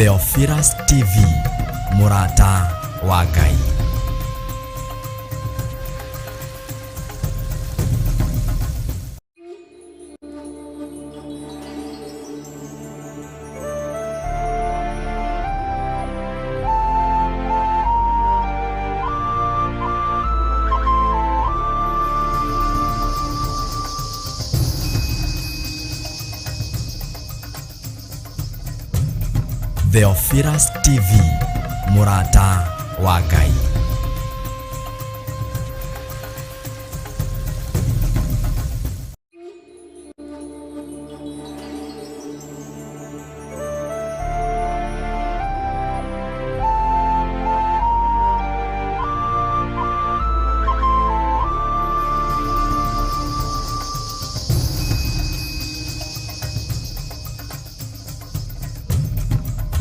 Theophilus TV, Murata wa Ngai. Theophilus TV, Murata wa Ngai.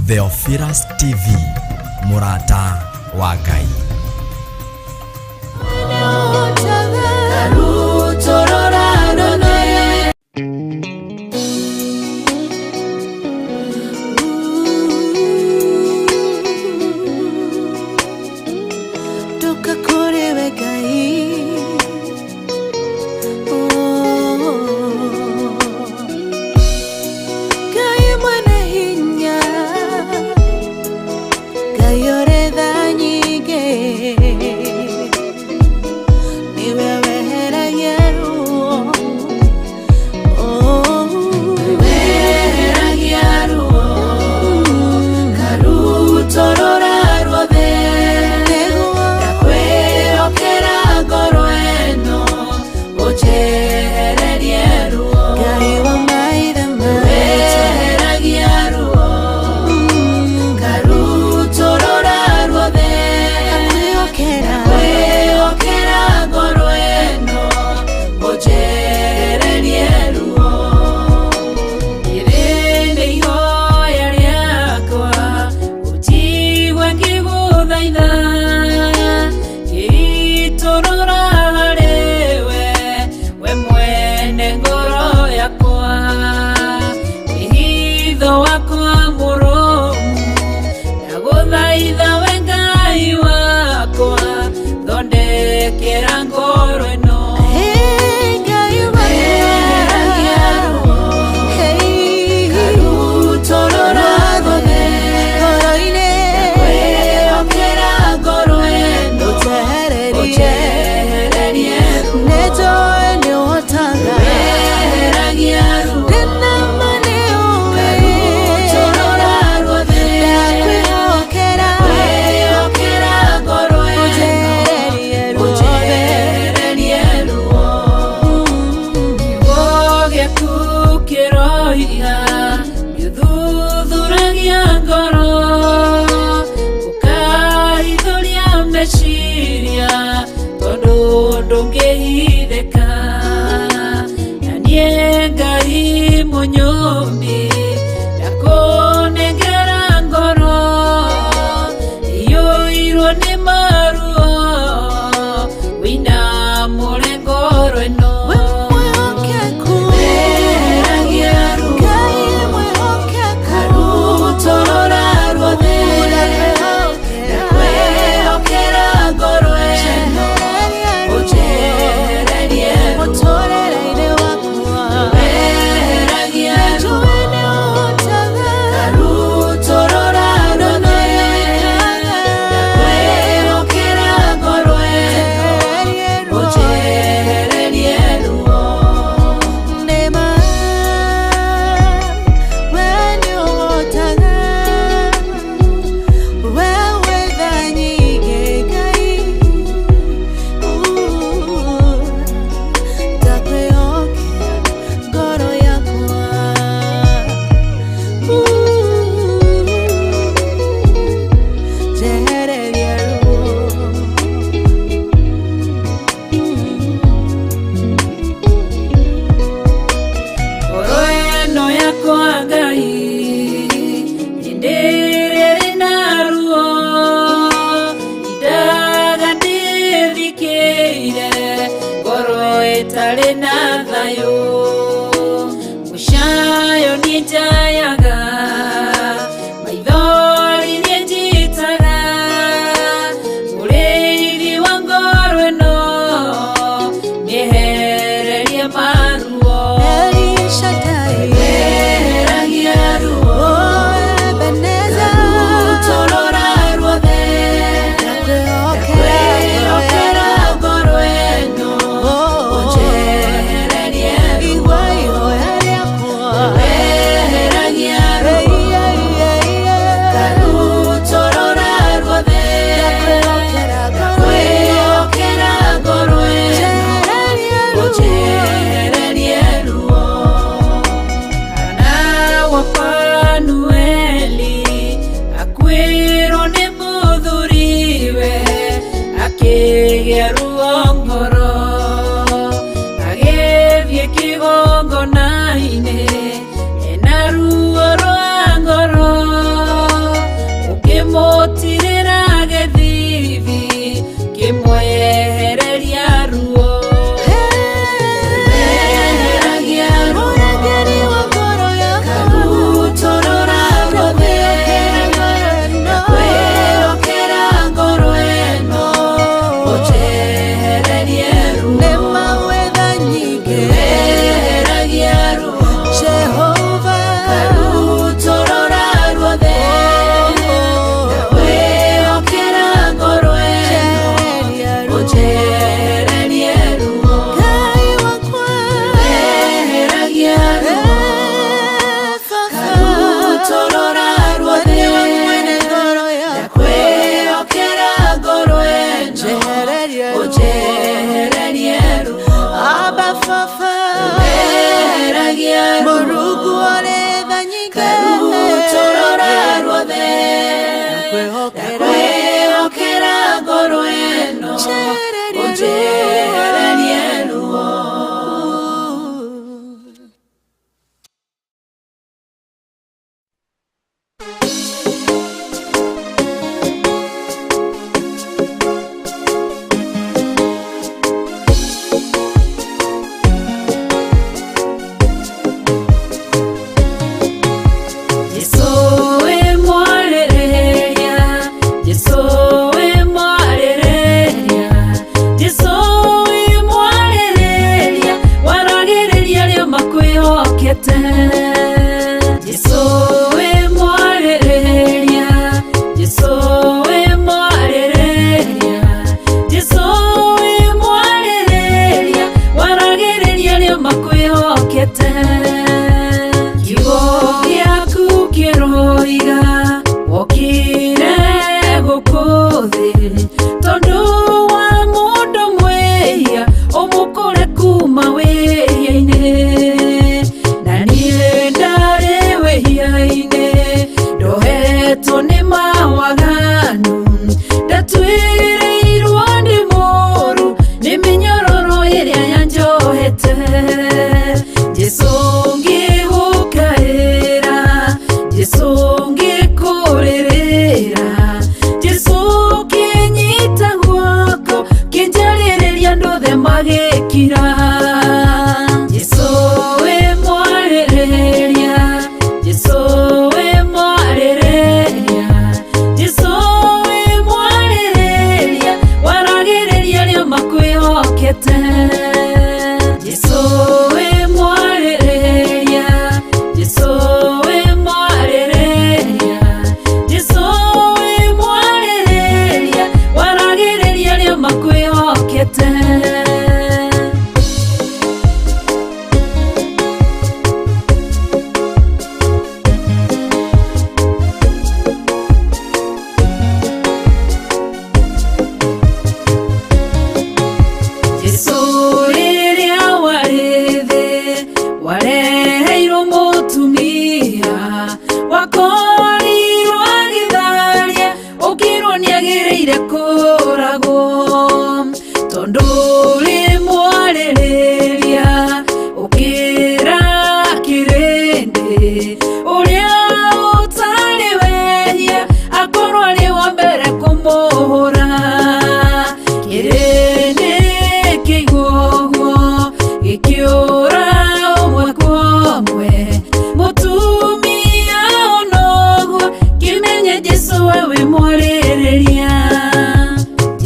Theophilus TV, Murata wa Ngai. Tare na thayo mushayo ni jayaga maitho agĩa ruo ngoro agĩthiĩ kĩgongona-inĩ ena ruo rwa ngoro ũkĩmũtirĩra gĩthithi kĩmwehereria ruo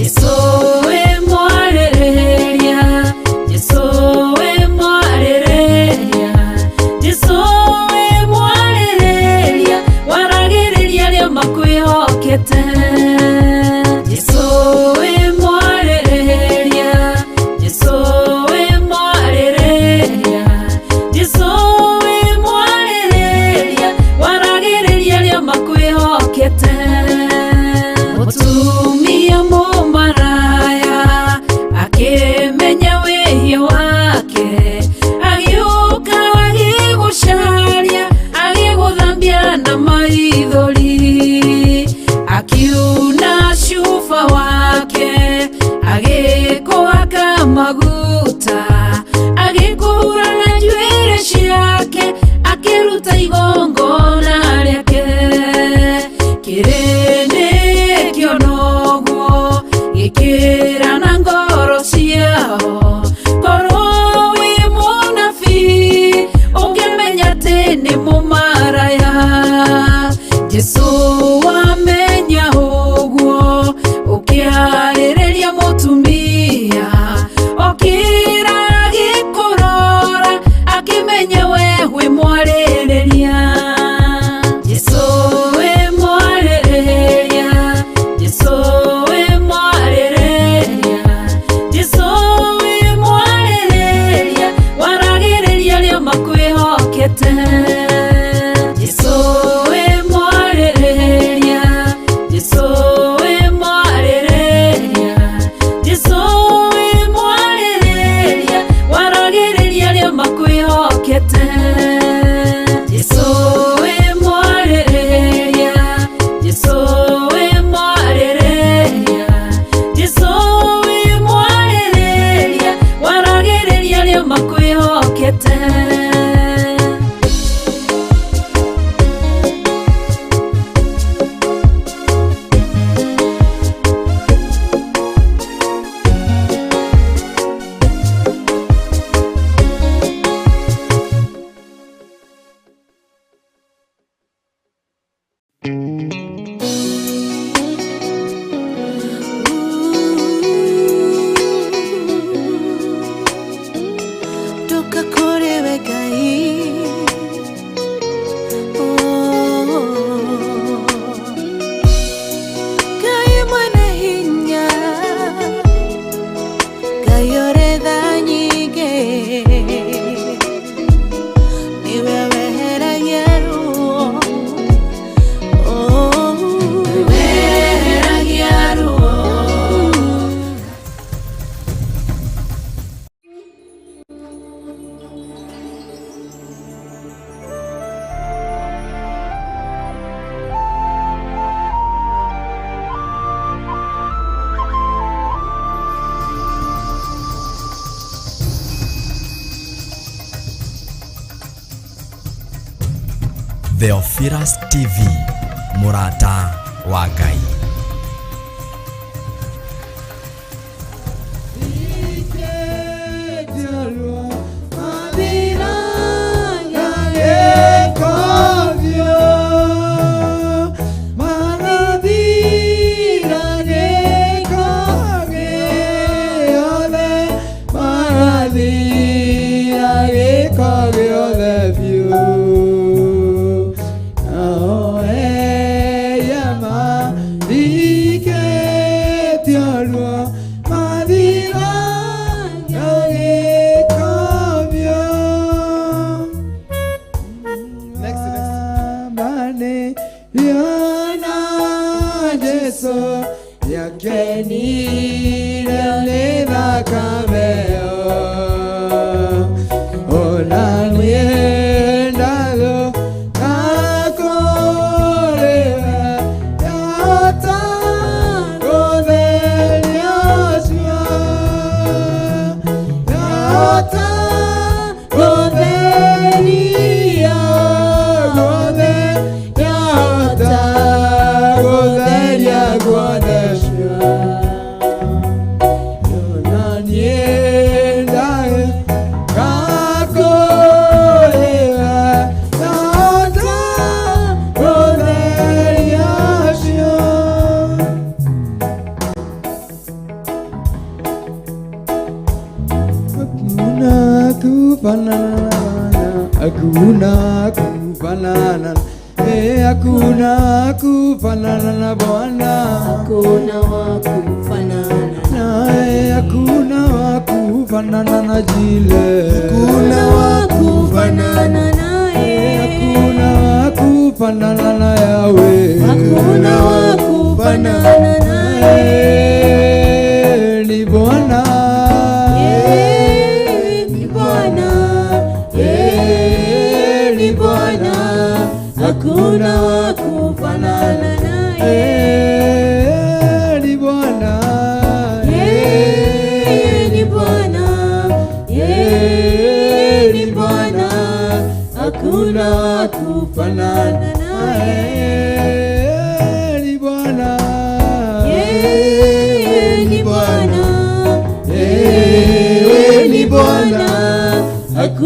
Yesu we mwarĩrĩria kwĩra na ngoro ciao korwo wĩ mũnabi ũngĩmenya atĩ nĩ mũmaraya. Jesũ wamenya ũguo ũkĩarĩrĩria mũtumia okĩra agĩkũrora akĩmenya we wĩ mwarĩrĩria. Jesũ wĩ mwarĩrĩria, Jesũ wĩ mwarĩrĩria, Jesũ wĩ mwarĩrĩria waragĩrĩria arĩa makwĩhokete. Jesũ wĩ mwarĩrĩria, Jesũ wĩ mwarĩrĩria, Jesũ wĩ mwarĩrĩria waragĩrĩria arĩa makwĩhokete. Jesũ wĩ mwarĩrĩria, Jesũ wĩ mwarĩrĩria, Jesũ wĩ mwarĩrĩria waragĩrĩria arĩa makwĩhokete. Toka kore we Ngai, Ngai mwene hinya, Ngai ore tha nyingĩ, niwe weheragia ruo, Weheragia ruo. Theophilus TV, mũrata wa Ngai. Hakuna kufanana na Bwana, hakuna wa kufanana naye, hakuna wa kufanana na jile, hakuna wa kufanana naye, hakuna wa kufanana na Yawe, hakuna wa kufanana naye, ni Bwana, ni Bwana, ni Bwana, hakuna wa kufanana naye, ni Bwana, ni Bwana, ni Bwana, hakuna wa kufanana naye, ni Bwana, ni Bwana.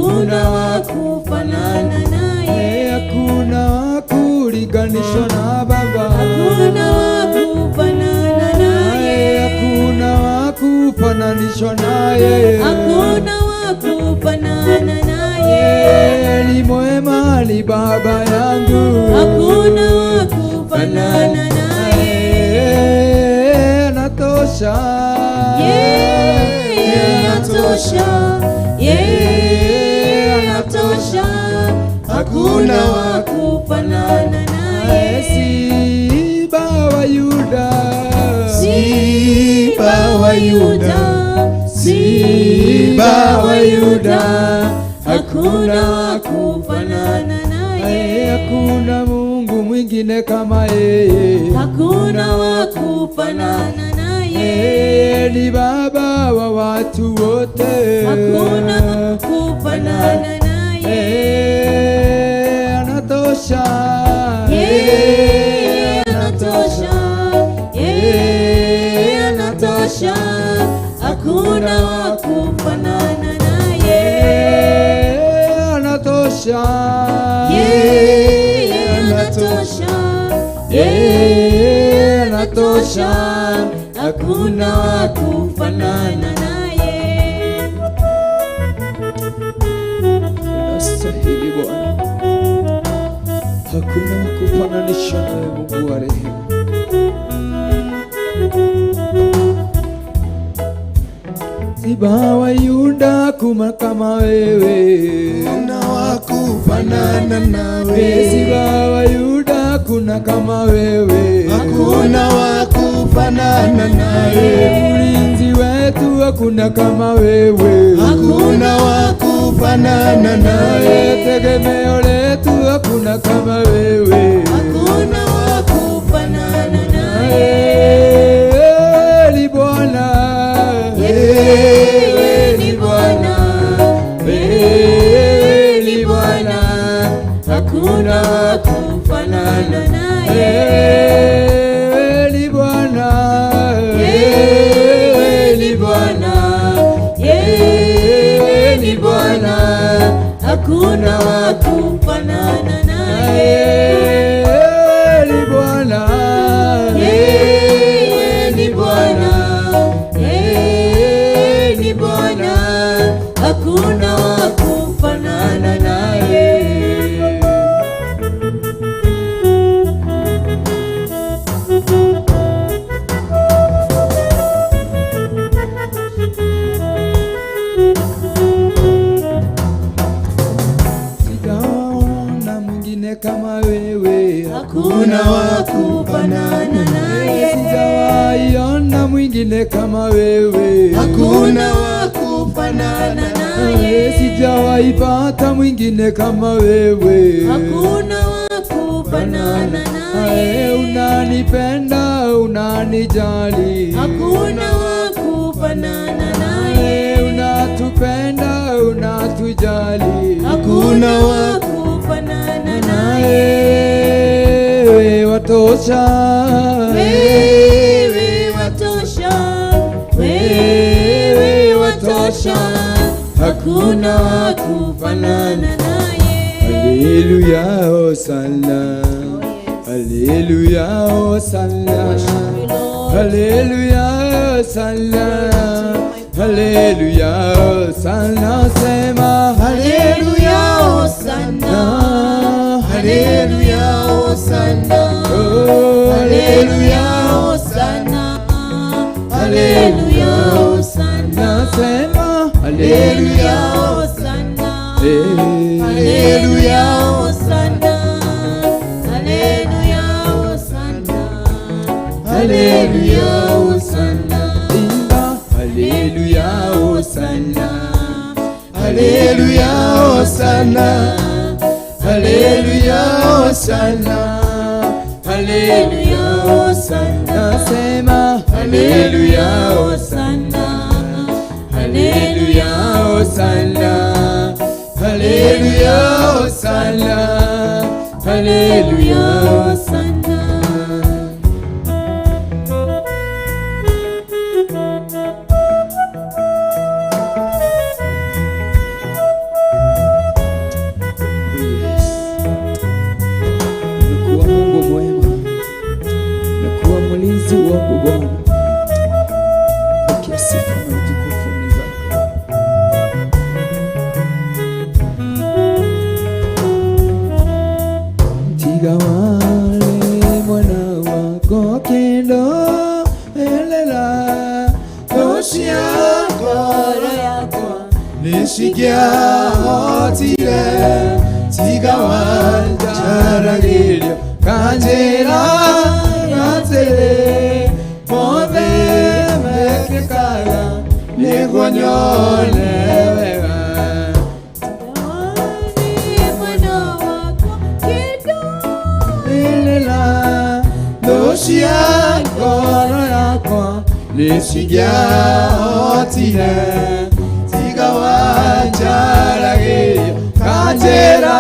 hakuna wa kufanana naye, hakuna wa kulinganishwa na Baba, hakuna wa kufanana naye, hakuna wa kufananishwa naye, hakuna wa kufanana naye, ni mwema, ni Baba yangu, hakuna wa kufanana naye, anatosha, anatosha, anatosha, hakuna wa kufanana naye, Simba wa Yuda, Simba wa Yuda, Simba wa Yuda, hakuna wa kufanana naye, hakuna Mungu mwingine kama yeye, hakuna wa kufanana naye, ni Baba wa watu wote, hakuna wa kufanana naye, anatosha, anatosha, anatosha, hakuna wa kufanana naye, anatosha, anatosha, anatosha, hakuna wa kufanana naye. Unastahili Bwana, hakuna wa kufananisha nawe, Mungu wa rehema. Simba wa Yuda, kuma kama wewe, Hakuna wa kufanana nawe, Simba wa Yuda, kuna kama wewe, hakuna wa kufanana nawe, mlinzi wetu hakuna kama wewe, hakuna wa kufanana nawe, tegemeo letu hakuna kama wewe, hakuna wa kufanana nawe, ni Bwana, wewe ni Bwana, wewe ni Bwana, hakuna wa kufanana naye, ni Bwana, wewe ni Bwana, wewe ni Bwana, hakuna wa kufanana naye, ni Bwana, wewe ni Bwana, wewe ni Bwana, hakuna wa kufanana naye. sijaona mwingine kama wewe, Hakuna wa kufanana naye, sijawaiona mwingine kama wewe, hakuna wa kufanana naye, sijawaipata mwingine kama wewe, hakuna wa kufanana naye, unanipenda, unanijali, hakuna wa kufanana naye, unatupenda, unatujali, hakuna wa kufanana naye, wewe watosha, wewe watosha, wewe watosha, hakuna wa kufanana naye. haleluya, hosana, haleluya, hosana, haleluya, hosana, haleluya, hosana, sema Haleluya, hosana, haleluya, hosana, haleluya, hosana, haleluya, hosana, nasema haleluya, hosana, haleluya, hosana, haleluya, hosana, haleluya, hosana, imba haleluya, hosana, haleluya, hosana, haleluya, hosana, haleluya, hosana, nasema haleluya, hosana, haleluya, hosana, haleluya, hosana, haleluya, hosana. Tigawale mwana wako kendo elela doshia koro yako nishikia otile tigawanja ragilio kanjera natele mode mekekala nigonyole wega doshia koro yako nishikia otile tigawanja ragilio kanjera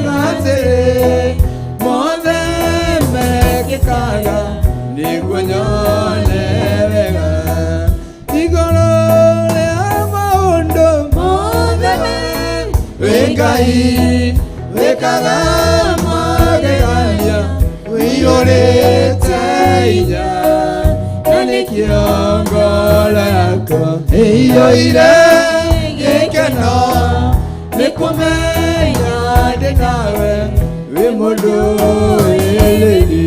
natele mode mekekala nigonyole wega igolole amaundo mode wengai wekaga magegaya wiyoretainya nanikiongola yako iyo ile gekeno nikumenya denawe wimudu eleli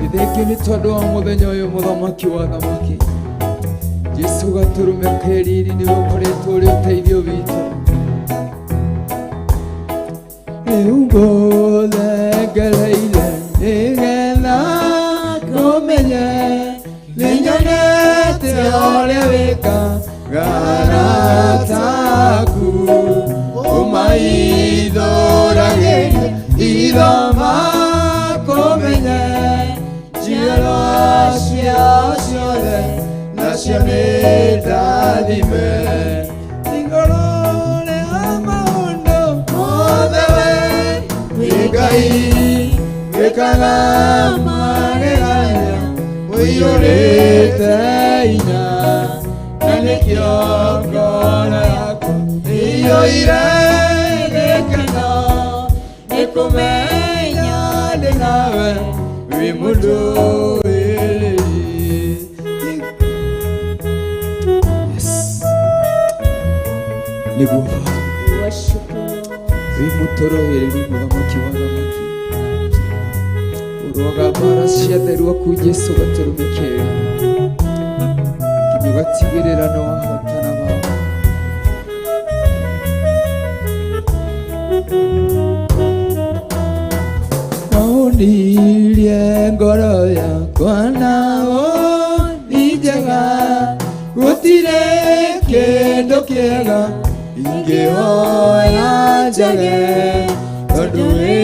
nithengio ni tondu wa muthenya uyu muthamaki wa thamaki Jesu gaturume keriri ni ukoretwo uri uteithio witu Eugothengereire nigetha kumenye ninyonete uria wikaga taku umaithuragiria ithoma kumenye njiarwa ciao ciothe nacio nĩ ndathime igũrũ-inĩ wa maũndũ mothe wĩ Ngai wĩkaga magegania ũiyũrĩte hinya na nĩkĩo ngoro yaku ĩiyũire gĩkeno nĩ kũmenya ndĩ nawe wĩ mũndũ niguo wimutorohereri muthamaki wa thamaki uroga mbara cia theru aku Jesu gaturumikira nginya ugatigirira no wahotana baba naunirie ngoro yakwa nao ni njega gutire kĩndũ kĩega ingĩhoya njage tondũ wĩ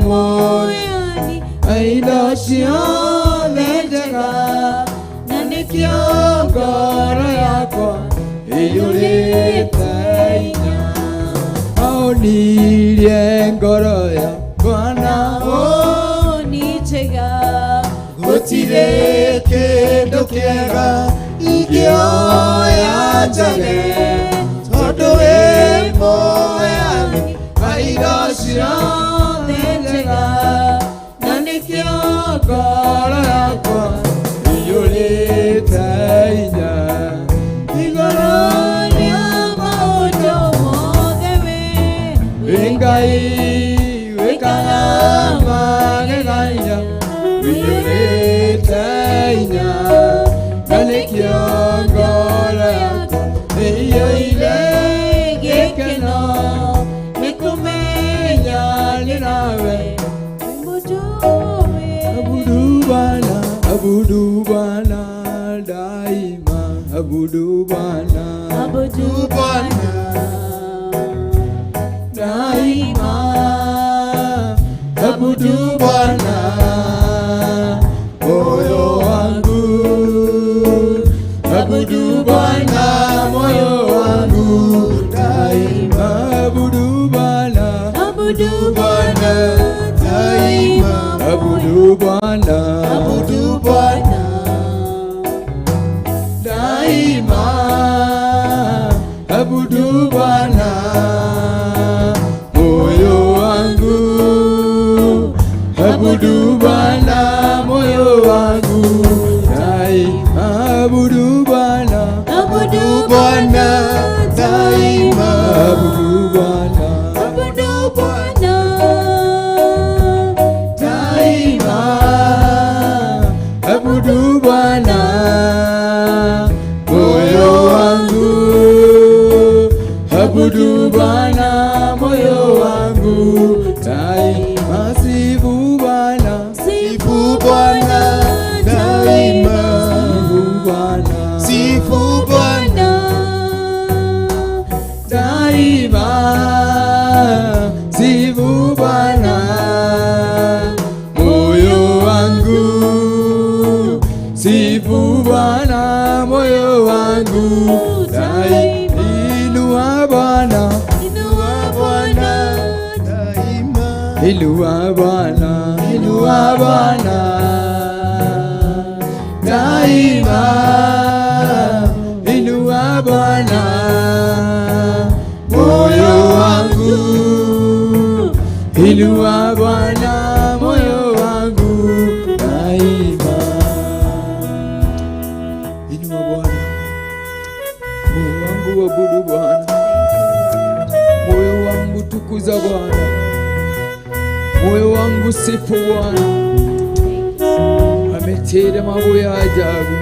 mũheani wa indo ciothe njega na nĩkĩo ngoro yakwa ĩiyũrĩte hinya aunirie ngoro yakwa naho ni njega gũtirĩ kĩndũ kĩega ingĩhoya njage tondũ wĩ mũheani wa indo ciothe njega na nĩkĩo ngoro yakwa ĩiyũrĩte hinya igũrũ-inĩ wa maũndũ mothe wĩ Ngai wĩkaga magegania wĩiyũrĩte hinya na nĩkĩo ngoro yakwa ĩiyũire gĩkeno nĩ kũmenya ndĩ nawe abudu Bwana daima abudu Bwana daima abudu Bwana moyo wangu abudu Bwana moyo wangu daima abudu Bwana daima abudu Bwana daima abudu Bwana moyo wangu abudu Mwabudu Bwana moyo wangu daima, sifu Bwana, sifu Bwana daima, sifu Bwana daima, sifu Bwana moyo wangu, sifu Bwana moyo wangu daima. Inua Bwana, inua Bwana daima, inua Bwana, inua Bwana daima, inua Bwana moyo wangu, inua Bwana moyo wangu daima. Inua Bwana moyo wangu, abudu Bwana moyo wangu, tukuza Bwana moyo wangu, sifu Bwana. Ametenda mambo ya ajabu.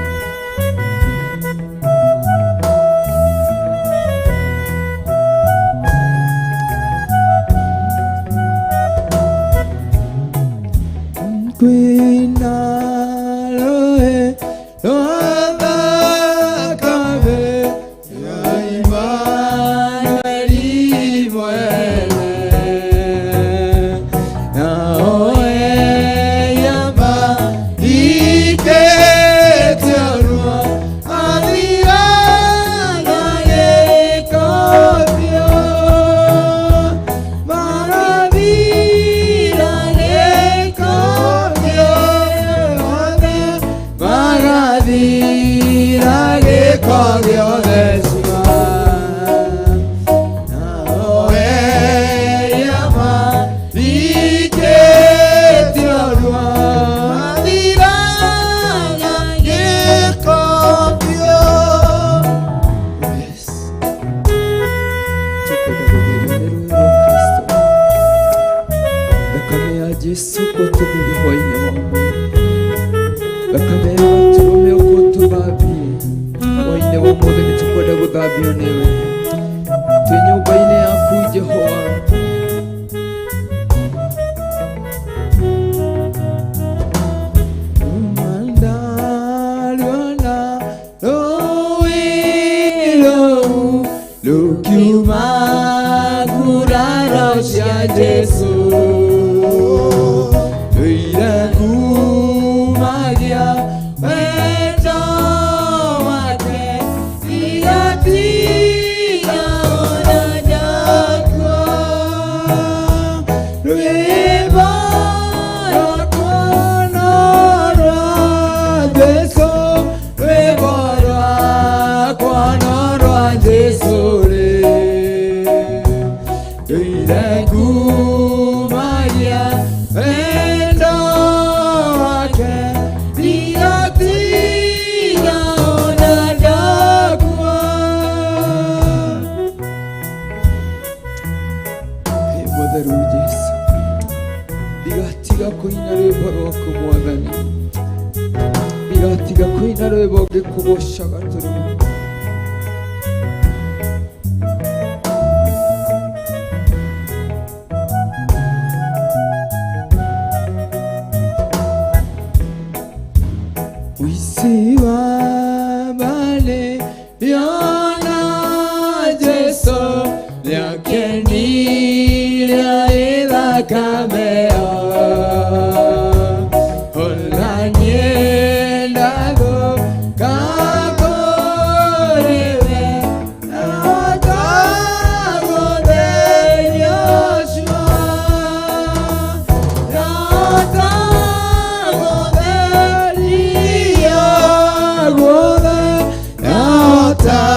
Ota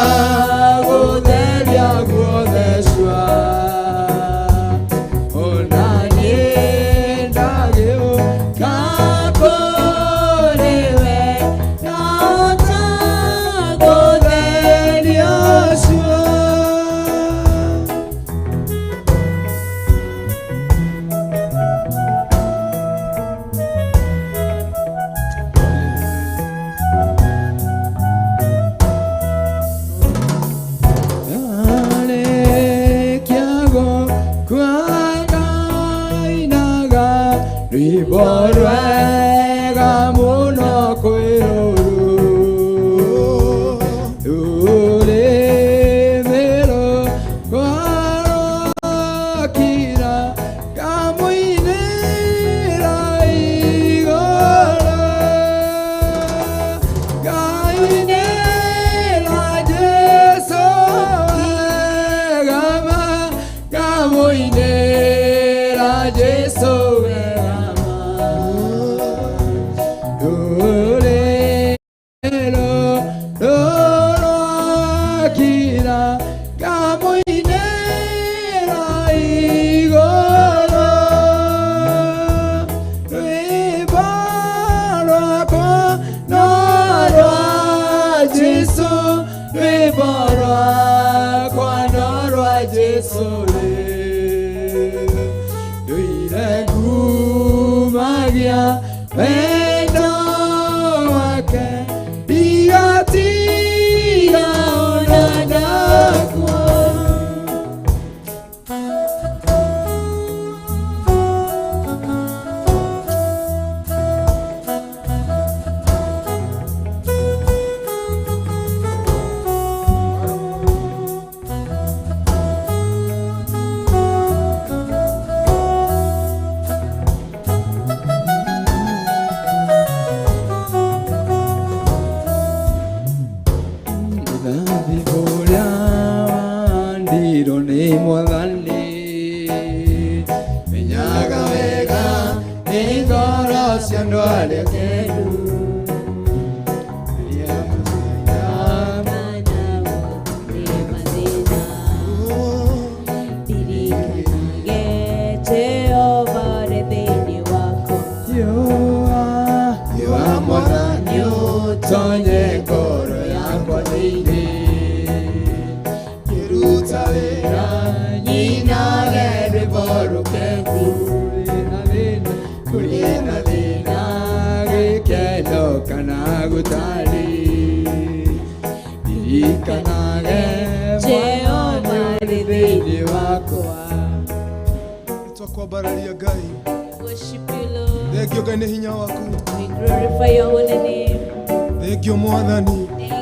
sole Duire kumagia Wendo wake Digatia onadakwa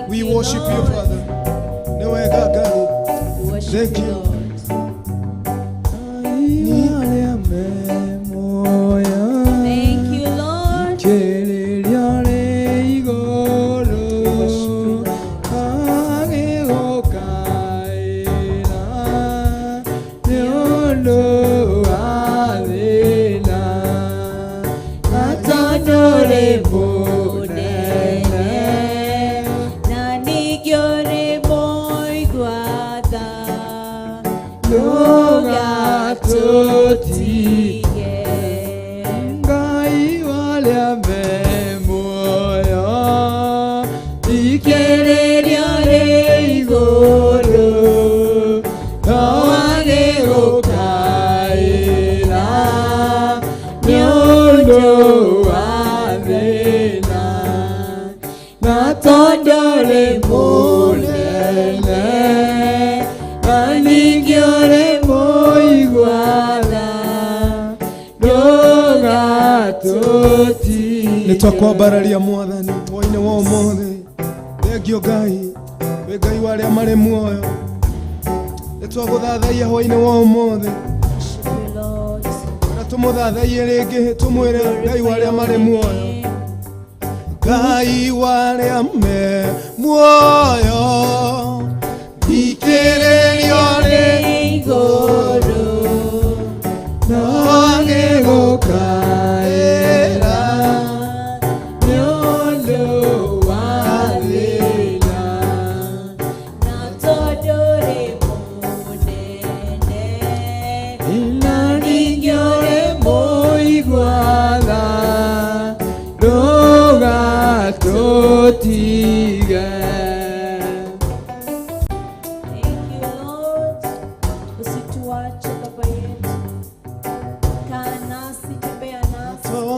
We worship you, Father. Thank you. Thank you, Lord. Nitwakwambararia Mwathani hwainĩ wa ũmũthĩ. Thengio Ngai, wĩ Ngai wa arĩa marĩ muoyo. Nĩtwagũthathaiya hwainĩ wa ũmũthĩ, na tũmũthathaiye rĩngĩ tũmwĩre Ngai wa arĩa marĩ muoyo. Ngai wa arĩa me muoyo, thikĩrĩrio rĩ igũrũ, no gĩgũkaĩra nĩ ũndũ wa thĩna, na tondũ rĩ mũnene, na ningĩ ũrĩ mũigua tha, ndũgatũtige.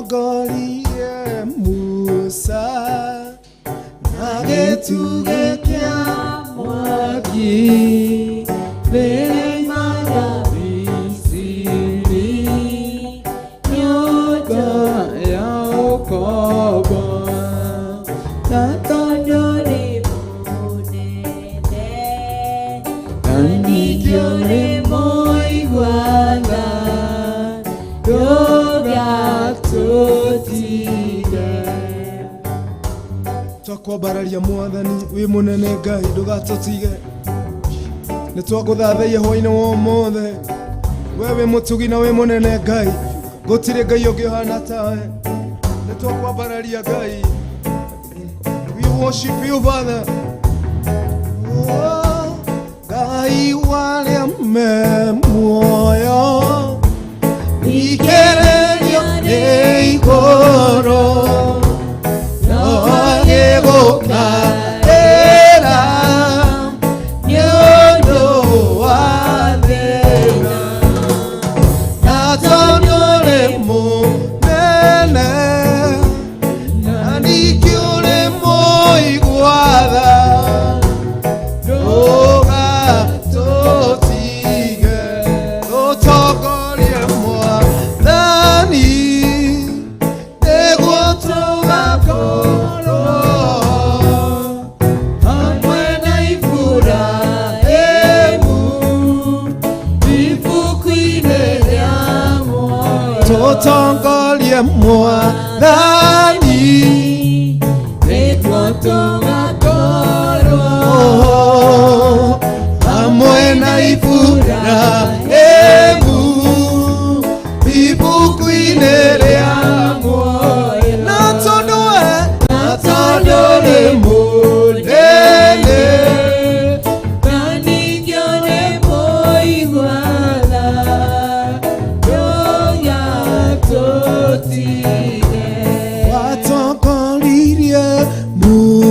Tongorie Musa na gĩtugĩ kĩa mwaki rĩrĩmaga Misiri, nyũmba ya ũkombo, na tondũ rĩ mũnene, na ningĩ ũrĩ mũigua tha, twakwambararia Mwathani wĩ mũnene Ngai, ndũgatũtige. Nĩtwagũthathaiya hwainĩ wa ũmũthĩ, we wĩ mũtugi na wĩ mũnene Ngai, gũtirĩ Ngai ũngĩ ũhana tawe. Nĩtwakwambararia Ngai, we worship you Father. Ngai wa arĩa me muoyo, thikĩrĩrio rĩ igũrũ, no gĩgũkaĩra nĩ ũndũ wa thĩ.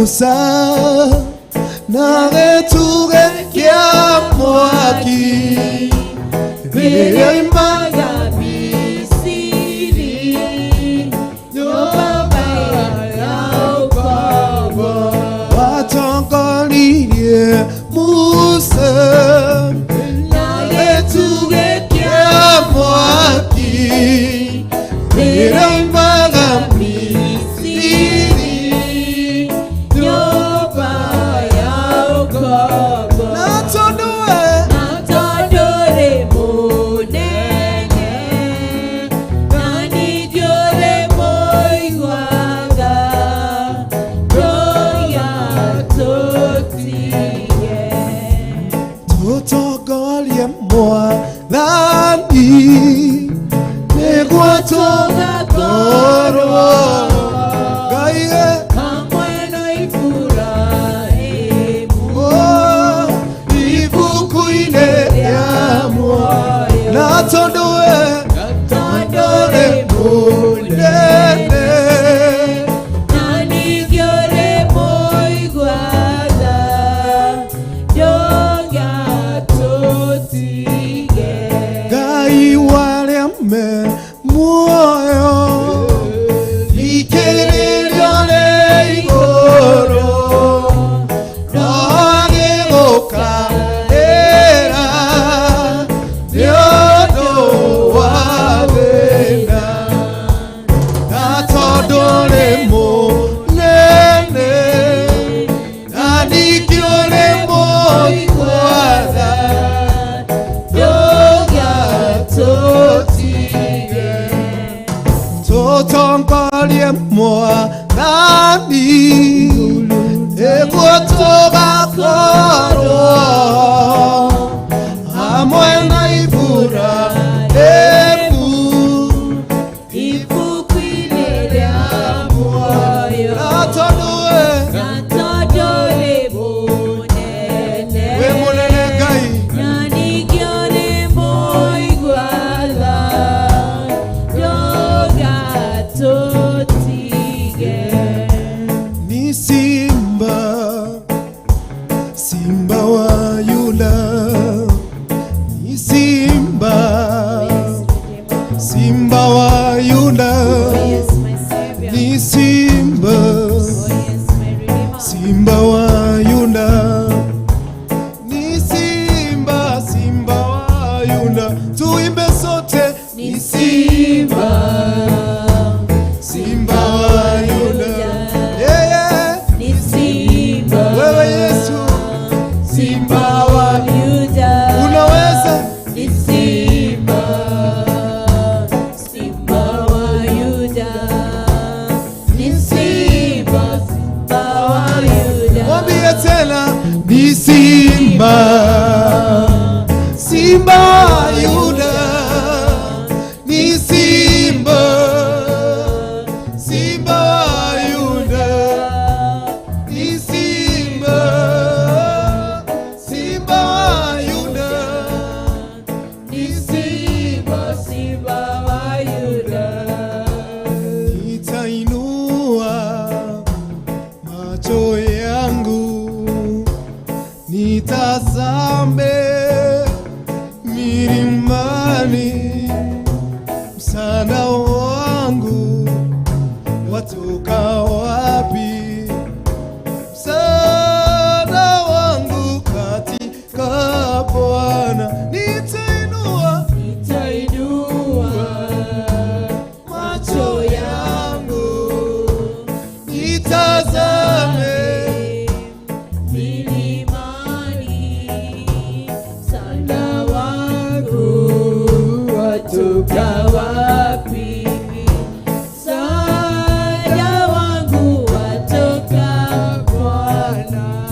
Musa na getuge kia mwaki Vile imaga Misiri Nyumba ya ukaba watongolirie Musa na getuge kia mwaki Vile imaga Misiri Nyumba ya ukaba natondue Natondore munene Nanijore moigwaga Roya totie tutongorie Mwathani nĩguo tũgakorwo Ngai Hamwe na Iburahĩmu ibuku-inĩ rĩa muoyo na tondũwe Natondore mũnene Nanijore moigwaga Roya totie Ngai warĩa me muoyo ikĩrĩrio nĩ igũrũ no agĩgũkaĩra nĩ ũndũ wa thĩna na tondũ nĩ mũnene na ningĩ ũrĩ mũigua-tha tutongorie Mwathani nĩguo tũgakorwo hamwe na Iburahĩmu Ibuku-inĩ rĩa muoyo na tondũwe Natondore mũnene wĩ mũnene Ngai Na ningĩ ũrĩ mũigua-tha Roga totige ni simba simba wa Yuda ni simba simba wa Yuda Yes, my Savior. ni simba Oh, yes, my Redeemer. simba wa Yuda ni simba simba wa Yuda tuimbe sote Ni simba simba wa Yuda yeah, yeah. Ni simba Wewe Yesu Simba wa Yuda unaweza Ni simba Simba wa Yuda Ni simba Simba wa Yuda mwambie tena ni simba simba wa Yuda ni simba simba wa Yuda ni simba simba wa Yuda Ni simba Simba wa Yuda nitainua macho yangu nitazame milimani msaada wangu watoka wapi msaada wangu katika Bwana nitainua Nitainua macho yangu nitazame milimani, msaada wangu watoka wapi? Msaada wangu watoka Bwana.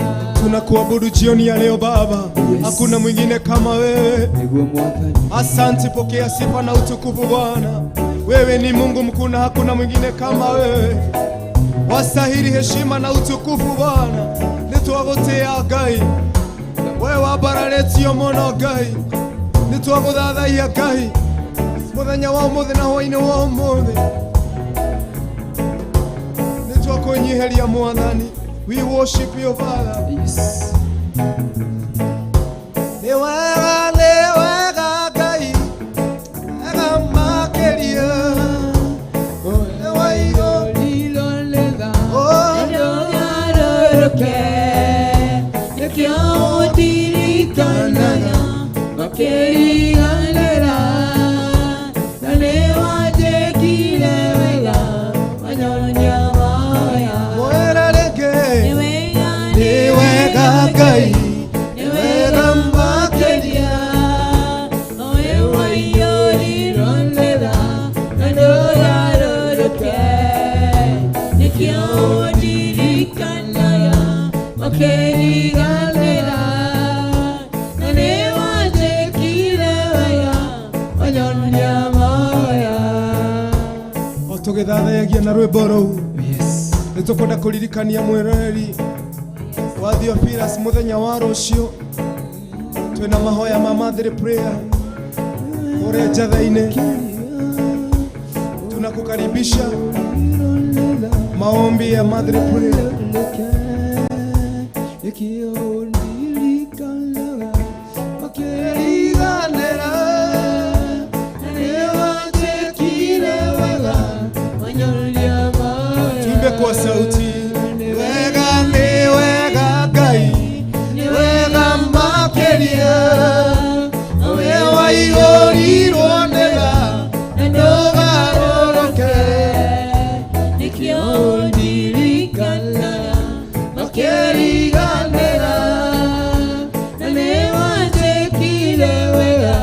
tunakuabudu jioni ya leo Baba, hakuna mwingine kama wewe. nĩguo Mwathani Asante, pokea sifa na utukufu Bwana. Wewe ni Mungu mkuu na hakuna mwingine kama wewe. Wastahili heshima na utukufu Bwana. Nitwagutia Ngai, wewe wabararetio muno Ngai. Nitwaguthathaia Ngai muthenya wa umuthi na hwaini wa umuthi. Nitwakũnyiheria Mwathani, We worship you, Father. Yes. Tugithathaigia na rwimbo ruu nitukwenda kuririkania mwiroreri wa Theophilus muthenya wa rucio twina mahoya ma Mother Prayer uria njatha-ini. Tunakukaribisha maombi ya Mother Prayer. Kwa sauti wega ni wega Ngai ni wega makeria wewe waiyũrirwo nĩga na ndũgarũrũke nĩkĩo ndirikanaga makĩriganĩra na nĩwanjĩkire wega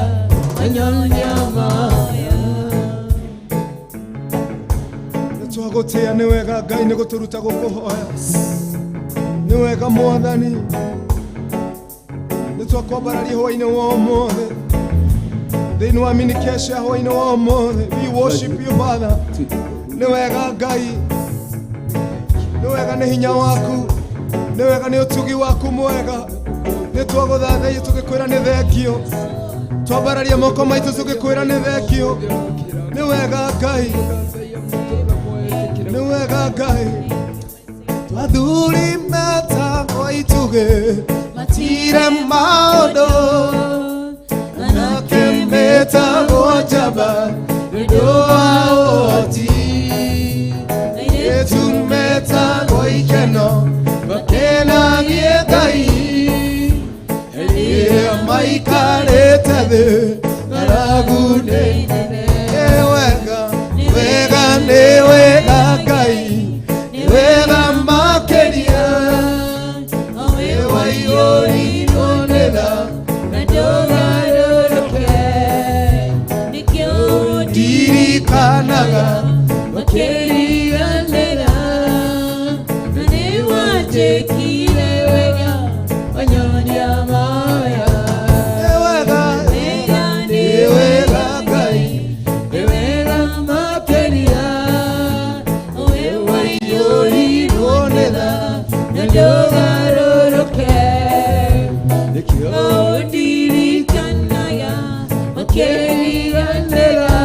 wanyonia maya. Twagutia ni wega Ngai ni guturuta gukuhoya ni wega Mwathani ni twakwambararia hwainĩ wa ũmũthĩ thĩinĩ wa minikesha hwainĩ wa ũmũthĩ. We worship you Father. Ni wega Ngai ni wega nĩ hinya waku ni wega nĩ ũtugi waku mwega nĩ twagũthathaiya tũgĩkwĩra nĩ thengio twambararia moko maitũ tũgĩkwĩra nĩ thengio. Ni wega Ngai ni wega Ngai athuri metagwo ituge matire maũndũ anake metagwo njamba nĩũndũ wa ũhoti airĩtu metagwo ikeno makenagie Ngai rĩrĩa maikarĩte thĩ ng'aragu-inĩ nene. Wega nĩ wega Ngai nĩ wega makĩria we waiyũrirwo nĩ tha na ndũgarũrũke nĩkĩo ndirikanaga makĩriganĩra na nĩwanjĩkire wega wanyonia maya. Nĩ wega Ngai nĩ wega makĩria we waiyũrirwo nĩ tha na ndũgarũrũke nĩkĩo ndirikanaga makĩriganĩra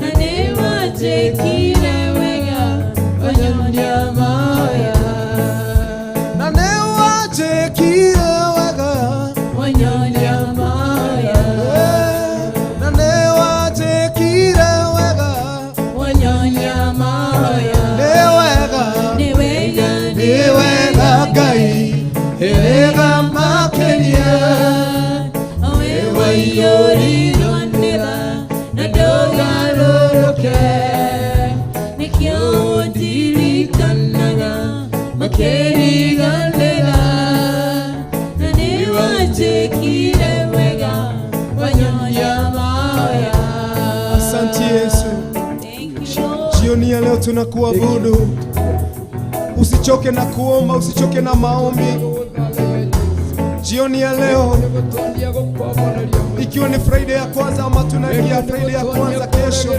na nĩwanjĩkire wega wanyonia maya. Na nĩwanjĩkire wega wanyonia maya. Na nĩwanjĩkire wega wanyonia maya. Nĩ wega Ngai nĩ wega makĩria we waiyũrirwo nĩ tha na ndũgarũrũke nĩkĩo ndirikanaga makĩriganĩra na nĩwanjĩkire wega wanyonia maya. Asante Yesu. Jioni ya leo tunakuabudu. Usichoke na kuomba, usichoke na maombi. Jioni ya leo ikiwa ni Friday ya kwanza ama tunaingia Friday ya kwanza kesho,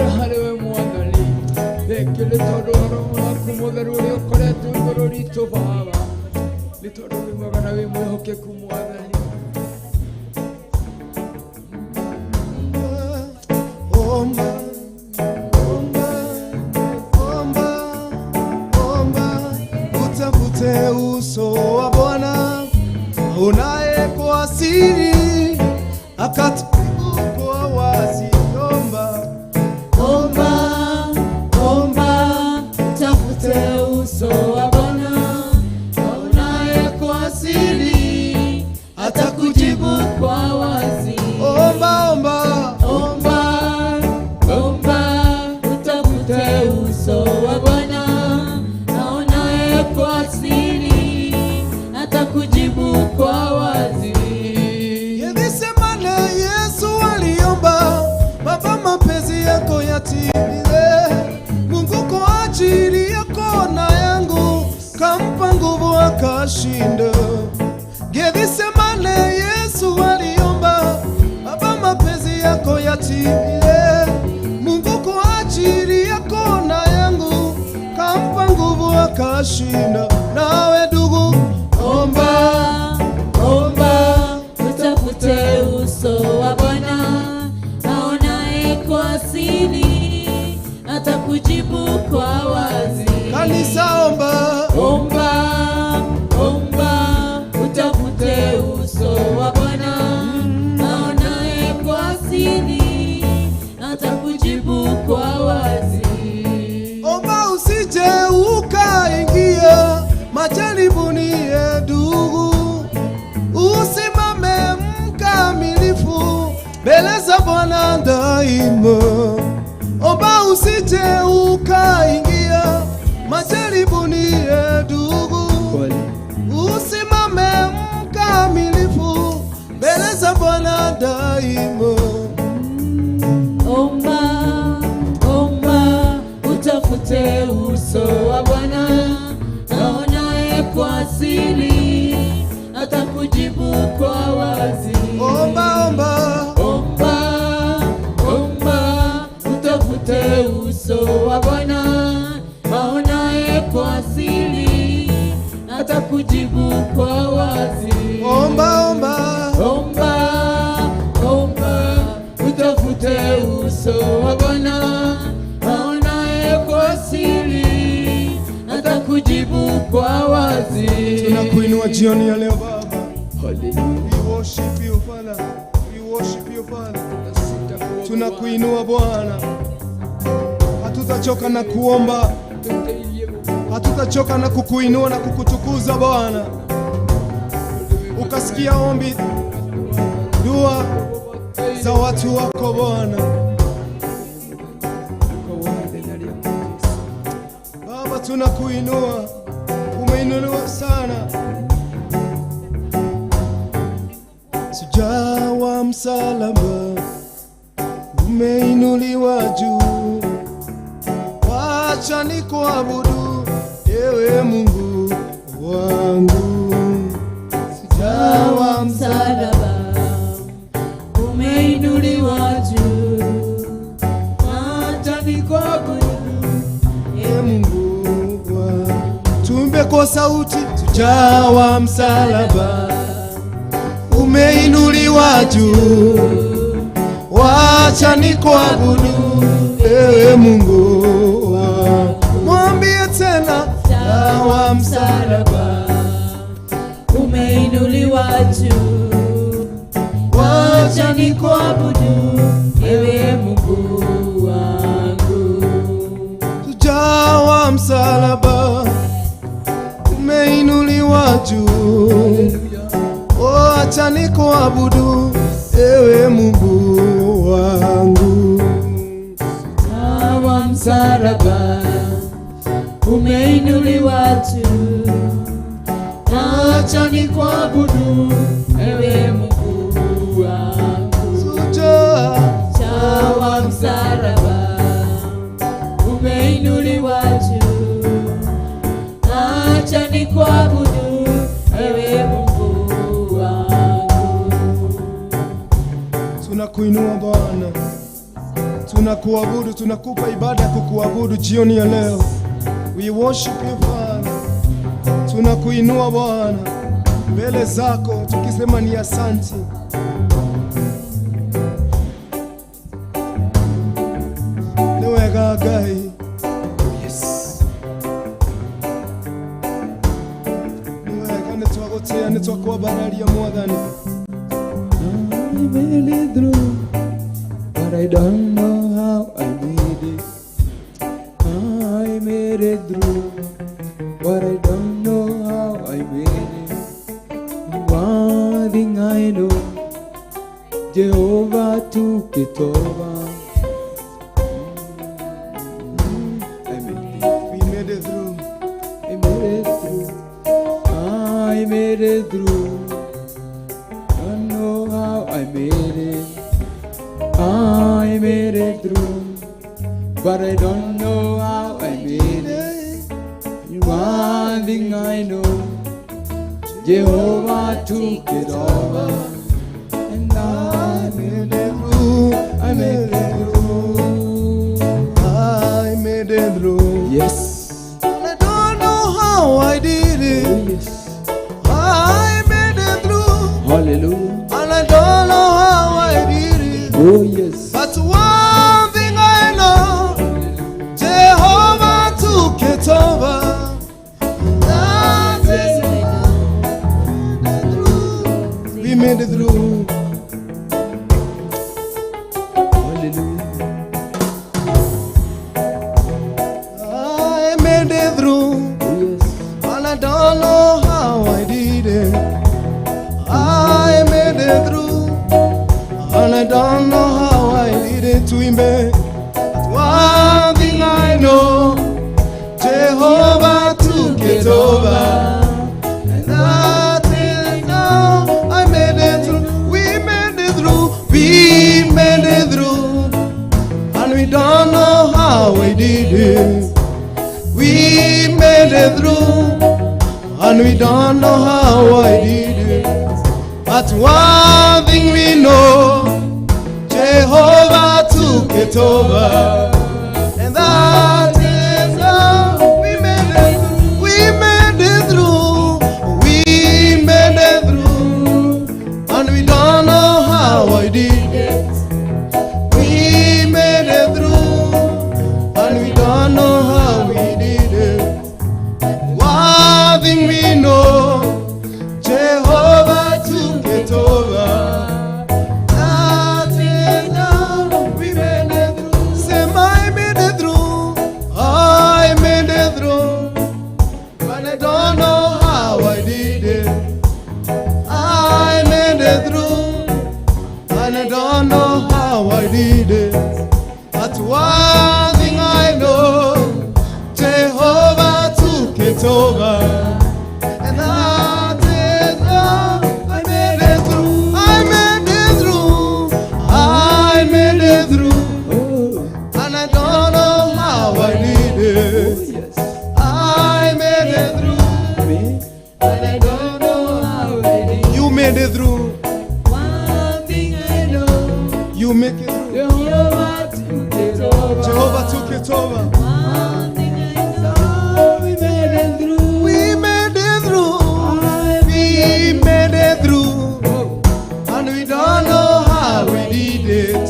omba, utafuta atafute uso wa Bwana aonaye kwa siri, akatujibu kwa wazi. Omba, Omba, tafute uso wa Bwana aonaye kwa siri, atakujibu kwa wazi. Omba, utafute uso wa Bwana aonaye kwa siri, atakujibu kwa wazi. Gethsemane Yesu aliomba, Baba, mapenzi yako yatimie. Mungu kwa ajili yako na yangu kampa nguvu akashinda. Gethsemane Yesu aliomba, Baba, mapenzi yako yatimie. Mungu kwa ajili yako na yangu kampa nguvu akashinda. Nawe ndugu, Omba, utafute uso wa Bwana aonaye kwa siri, atakujibu kwa wazi. kanisa, omba. Omba, utafute uso wa Bwana aonaye kwa siri, atakujibu kwa wazi. Omba usije ukaingia majaribuni, ndugu, usimame mkamilifu mbele za Bwana daima. Omba usije ukaingia majaribuni, ndugu, usimame mkamilifu mbele za Bwana daima. Omba, utafute uso wa Bwana aonaye kwa siri, atakujibu kwa wazi. Omba, utafute uso wa Bwana aonaye kwa siri, atakujibu kwa wazi. omba. Omba, utafute uso wa Bwana aonaye kwa siri, atakujibu kwa wazi. Tunakuinua jioni ya leo Baba. We worship you Father. We worship you Father. Tunakuinua Bwana. Hatutachoka na kuomba. Hatutachoka na kukuinua na kukutukuza Bwana. Ukasikia ombi, dua za watu wako Bwana. Baba, tunakuinua. Umeinuliwa sana. Shujaa wa msalaba, umeinuliwa juu. Wacha nikuabudu, ewe Mungu wangu. Shujaa wa msalaba, umeinuliwa juu. Wacha nikuabudu, Ewe Mungu wangu. Tuimbe kwa sauti. Shujaa wa msalaba, umeinuliwa juu. Wacha nikuabudu, ewe Mungu wangu. Mwambie tena. Shujaa wa msalaba, umeinuliwa juu. Wacha nikuabudu, ewe Mungu wangu. Shujaa wa msalaba, umeinuliwa juu. Wacha nikuabudu, ewe Mungu wangu. Shujaa wa msalaba, umeinuliwa juu. Wacha nikuabudu, ewe Mungu wangu. Shujaa wa msalaba, umeinuliwa juu. Wacha nikuabudu, ewe Mungu wangu. Tunakuinua Bwana, tunakuabudu, tunakupa ibada ya kukuabudu jioni ya leo. We worship you Father. Tunakuinua Bwana mbele zako tukisema ni asante. Niwe gagai. Yes. nitwagotea nitwakwabararia mwathani. I made it through, but I don't know how I made it. I made it through, but I don't know how I made it. One thing I know, Jehovah took it over. I made it. We made it through. I made it through. I made it through. Don't know how I made it. I made it through, but I don't know how I made it. One thing I know, Jehovah took it over, and I made it through. I made it through. I made it through. Yes. And I don't know how I did it. Oh yes. I made it through. Hallelujah. And I don't know how I did it. Oh yes. But one thing I know, Jehovah took it over. That is we made it through. Hallelujah. I made it through. Oh yes. And I don't know how I did it. I made it through. And I don't know how I did it to him. But one thing I know, Jehovah took it over. And that is now I made it through. We made it through. We made it through. And we don't know how we did it. We made it through, and we don't know how I did it. But one thing we know, Jehovah took it over, and that is how we made it through. We made it through, we made it through, and we don't know how I did it. We made it through, and we don't know how we did it. One thing we know, Jehovah took it over. That is how we made it through. Say, I made it through. I made it through. But I don't know how I did it. I made it through. And I don't know how I did it. But one thing I know, Jehovah took it over. And that is how I made it through. I made it through. I made it through. Oh, And I don't know how I did it. yes. I made it through. Me. And I don't know how I did it. You made it through. One thing I know, You make it through. Jehovah took it over. Jehovah took it over. one thing I know, We made it through. We made it through. We made it through. And we don't know how we did it.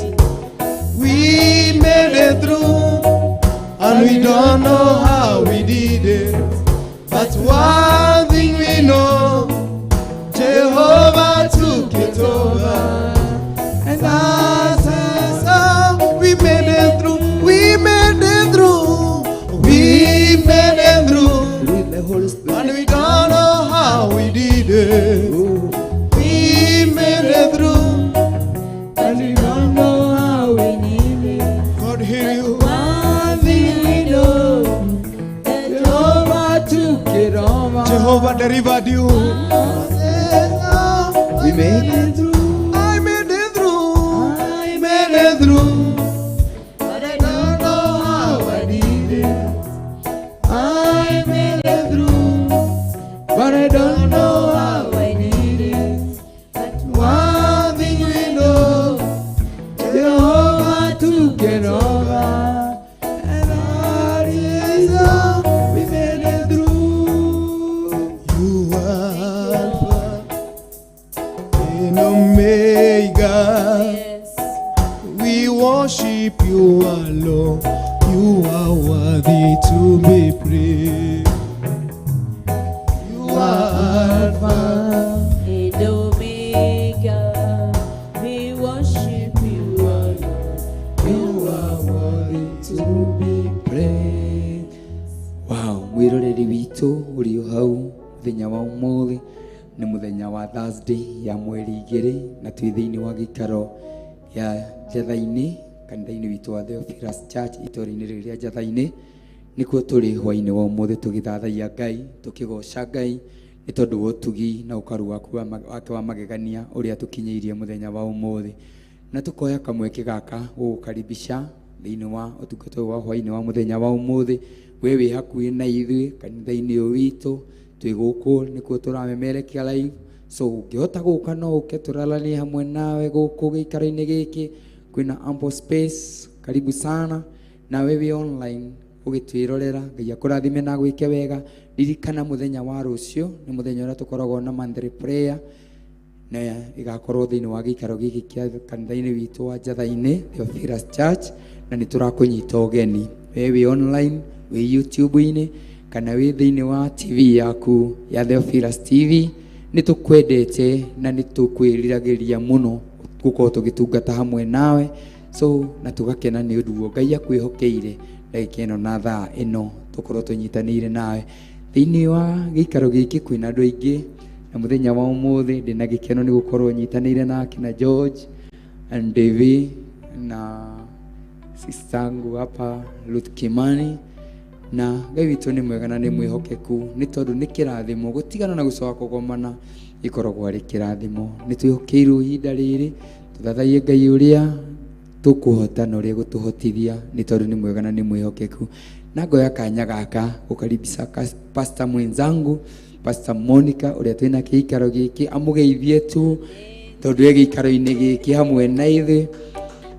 We made it through. And we don't know how we did it. But one thing we know, Jehovah took it over. And that is how we made it through. We made it through. We made it through. With the Holy Spirit. And we don't know how we did it. Oh, We made it through. and we don't know how we need it. God hear you. one thing we know, that Jehovah took it over. Jehovah delivered you. We made it through. I made it through. I made it through. but I don't know how I did it. I made it through, but I don't know how. I did it. But One thing we know, Jehovah took it over, and that is how we made it through. You are Alpha and witũ ũrĩ o hau mũthenya wa ũmũthĩ nĩ mũthenya wa Thursday ya mweri 2 na twĩ thĩinĩ wa gĩikaro ya Njatha-inĩ kanitha-inĩ witũ wa Theophilus Church itũũra-inĩ rĩrĩ rĩa Njatha-inĩ. Nĩkuo tũrĩ hwainĩ wa ũmũthĩ tũgĩthathaiya Ngai tũkĩgoca Ngai nĩ tondũ wa ũtugi na ũkaru wake wa magegania ũrĩa tũkinyĩirie mũthenya wa ũmũthĩ, na tũkoya kamweke gaka gũgũkaribisha thĩinĩ wa ũtungata wa hwainĩ wa mũthenya wa ũmũthĩ. We wĩ hakuhĩ na ithuĩ kanitha-inĩ ũyũ witũ twĩ gũkũ nĩkuo tũramemerekia live, so ũngĩhota gũka no ũke tũraranie hamwe nawe gũkũ gĩikaro-inĩ gĩkĩ. Kwĩna ample space, karibu sana. Na we wĩ online ũgĩtwĩrorera, Ngai akũrathime na gwĩke wega. Ririkana mũthenya wa rũciũ nĩ mũthenya ũrĩa tũkoragwo na monthly prayer na igakorwo thĩinĩ wa gĩikaro gĩkĩ kĩa kanitha-inĩ witũ wa Njatha-inĩ Theophilus Church, na nĩ tũrakũnyita ũgeni. We wĩ online, wĩ YouTube-inĩ kana wĩ thĩinĩ wa TV yaku ya Theophilus TV, nĩ tũkwendete na nĩ tũkwĩriragĩria mũno gũkorwo tũgĩtungata hamwe nawe, so na tũgakena nĩ ũndũ ũguo. Ngai akwĩhokeire ndagĩka ĩno na thaa ĩno tũkorwo tũnyitanĩire nawe thĩinĩ wa gĩikaro gĩkĩ. Kwĩna andũ aingĩ na mũthenya wa ũmũthĩ ndĩna gĩkeno nĩ gũkorwo nyitanĩire nake na George and David na sistangu hapa Ruth Kimani. Na Ngai witũ nĩ mwega na nĩ mwĩhokeku nĩ tondũ nĩ kĩrathimo. Gũtigana na gũcoka kũgomana ikoragwo arĩ kĩrathimo. Nĩ twĩhokeirwo ihinda rĩrĩ tũthathaiye Ngai ũrĩa tũkũhota na ũrĩa gũtũhotithia nĩ tondũ nĩ mwega na nĩ mwĩhokeku. Na ngoya kanya gaka gũkaribisha pastor mwenzangu Pastor Monica ũrĩa twĩna gĩikaro gĩkĩ amũgeithie tu tondũ e gĩikaro-inĩ gĩkĩ hamwe na ithuĩ.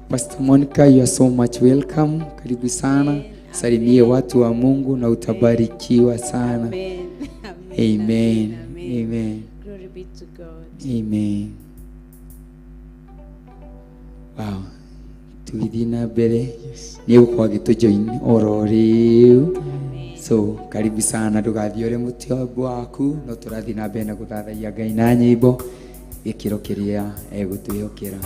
Pastor Monica, you are so much welcome. Karibu sana. Salimie watu wa Mungu na utabarikiwa sana. Amen. Amen. Amen. Glory be to God. Amen. Wow. Tugithii na mbere nĩ ũgũkorwo agĩtũjoin oro rĩu. So karibu sana, ndũgathiĩ ũrĩ mũtiombo waku, no tũrathiĩ na mbere na gũthathaiya Ngai na nyĩmbo gĩkĩro kĩrĩa egũtwĩhokera.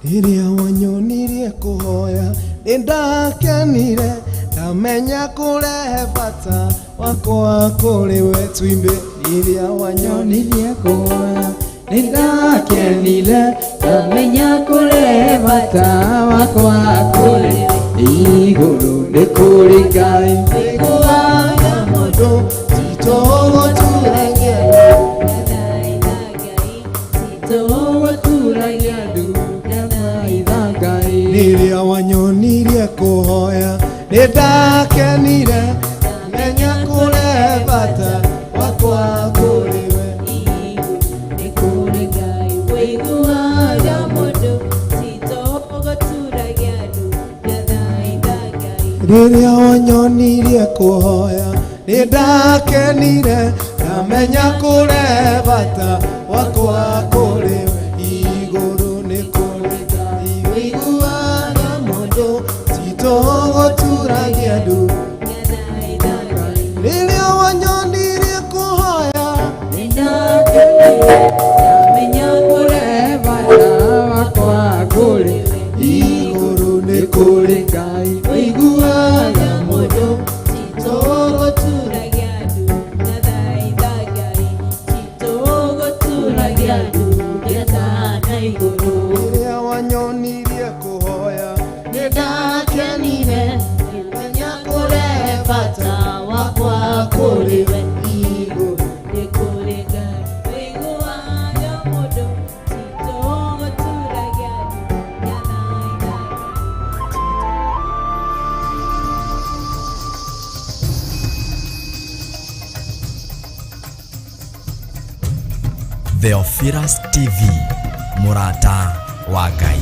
Rĩrĩa wanyonirie kũhoya nĩndakenire, ndamenya kũrehe bata wakwa kũrĩ we tuimbe. Rĩrĩa wanyonirie kũhoya nĩndakenire, ndamenya kũrehe bata wakwa kũrĩ we. Igũrũ nĩ kũrĩ Ngai wĩiguaga mũndũ titũgũturagia rĩrĩa wanyonirie kũhoya nĩndakenire, ndamenya kũrehe bata wakwa kũrĩ we. Nĩ kũrĩ Ngai wĩiguaga mũndũ titũgũturagia andũ ngathaitha Ngai. Rĩrĩa wanyonirie kũhoya nĩndakenire, ndamenya kũrehe bata wakwa kũrĩ we. Igũrũ nĩ kũrĩ Ngai wĩiguaga mũndũ titũgũturagia andũ Ngathaitha Ngai. rĩrĩa wanyonirie kũhoya Ndamenya kũrehe bata wakwa kũrĩ we. igũrũ nĩ kũrĩ Ngai wĩiguaga mũndũ titũgũturagia andũ ngathaitha Ngai. Titũgũturagia andũ ngathaitha igũrũ. rĩrĩa wanyonirie kũhoya Nĩndakenire, ndamenya kũrehe bata wakwa kũrĩ we. Igũrũ nĩ kũrĩ Ngai wĩiguaga mũndũ titũgũturagia andũ ngathaitha Theophilus TV, mũrata wa Ngai.